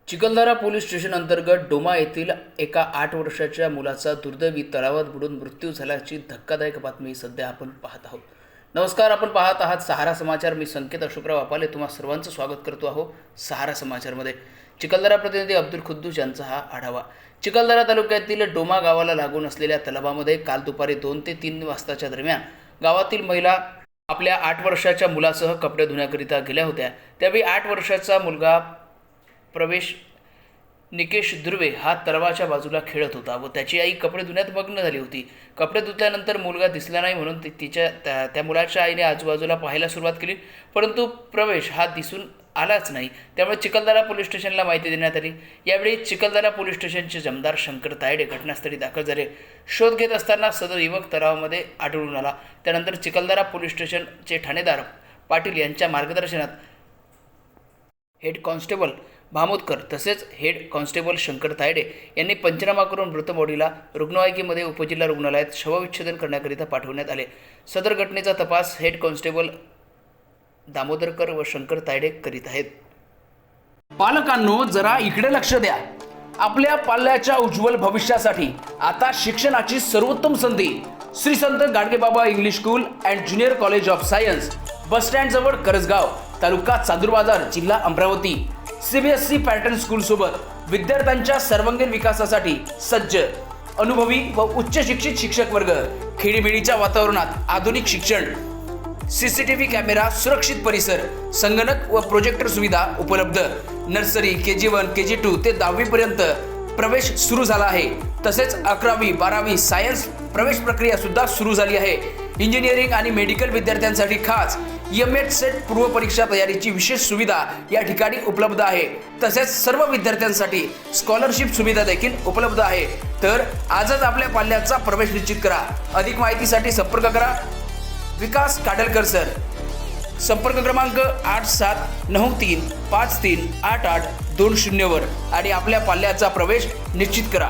Chikhaldara police station अंतर्गत डोमा येथील एका 8 वर्षाच्या मुलाचा दुर्दैवी तलावात बुडून मृत्यू झाल्याची धक्कादायक बातमी सध्या आपण पाहत आहोत। नमस्कार, आपण पाहत आहात सहारा समाचार। मी संकेत अशोकराव वापाले तुम्हा सर्वांचं स्वागत करतो आहो सहारा समाचारमध्ये। चिखलदरा प्रतिनिधी अब्दुल खुद्दूस यांचा हा आढावा। चिखलदरा तालुक्यातील डोमा गावाला लागून असलेल्या तलावामध्ये काल दुपारी 2 ते 3 वाजताच्या दरम्यान गावातील महिला आपल्या 8 वर्षाच्या मुलासह कपडे धुण्याकरिता गेल्या होत्या। त्यावेळी 8 वर्षाचा मुलगा प्रवेश निकेश दुर्वे हा तलावाच्या बाजूला खेळत होता व त्याची आई कपडे धुण्यात मग्न झाली होती। कपडे धुतल्यानंतर मुलगा दिसला नाही म्हणून त्या मुलाच्या आईने आजूबाजूला पाहायला सुरुवात केली, परंतु प्रवेश हा दिसून आलाच नाही। त्यामुळे चिखलदरा पोलीस स्टेशनला माहिती देण्यात आली। यावेळी चिखलदरा पोलीस स्टेशनचे जमदार शंकर तायडे घटनास्थळी दाखल झाले। शोध घेत असताना सदर युवक तलावामध्ये आढळून आला। त्यानंतर चिखलदरा पोलीस स्टेशनचे ठाणेदार पाटील यांच्या मार्गदर्शनात हेड कॉन्स्टेबल भामोदकर तसेच हेड कॉन्स्टेबल शंकर तायडे यांनी पंचनामा करून मृत बॉडीला रुग्णवाहिकेमध्ये उपजिल्हा रुग्णालयात शवविच्छेदन करण्याकरिता पाठवण्यात आले। सदर घटनेचा तपास हेड कॉन्स्टेबल दामोदरकर व शंकर तायडे करीत आहेत। पालकांनो, जरा इकडे लक्ष द्या। आपल्या पाल्याच्या उज्ज्वल भविष्यासाठी आता शिक्षणाची सर्वोत्तम संधी Shri Sant Gadgebaba English school and junior college of science, bus stand जवळ करसगाव, तालुका चांदूरबाजार, जिल्हा अमरावती। सीबीएसई पॅटर्न स्कूल सोबत विद्यार्थ्यांच्या सर्वांगीण विकासासाठी सज्ज, अनुभवी व उच्च शिक्षित शिक्षक वर्ग, खेडीमेडीच्या वातावरणात आधुनिक शिक्षण, सीसीटीव्ही कॅमेरा, सुरक्षित परिसर, संगणक व प्रोजेक्टर सुविधा उपलब्ध। नर्सरी, KG1, KG2 ते 10वी पर्यंत प्रवेश सुरू झाला आहे। तसेच 11वी 12वी सायन्स प्रवेश प्रक्रिया सुद्धा सुरू झाली आहे। इंजिनिअरिंग आणि मेडिकल विद्यार्थ्यांसाठी खास EMET सेट पूर्व परीक्षा तयारीची विशेष सुविधा या ठिकाणी उपलब्ध आहे। तसेच सर्व विद्यार्थ्यांसाठी स्कॉलरशिप सुविधा देखील उपलब्ध आहे। तर आजच आपल्या पाल्याचा प्रवेश निश्चित करा। अधिक माहितीसाठी संपर्क करा विकास काडलकर सर। संपर्क क्रमांक 8793538820 वर आणि आपल्या पाल्याचा प्रवेश निश्चित करा।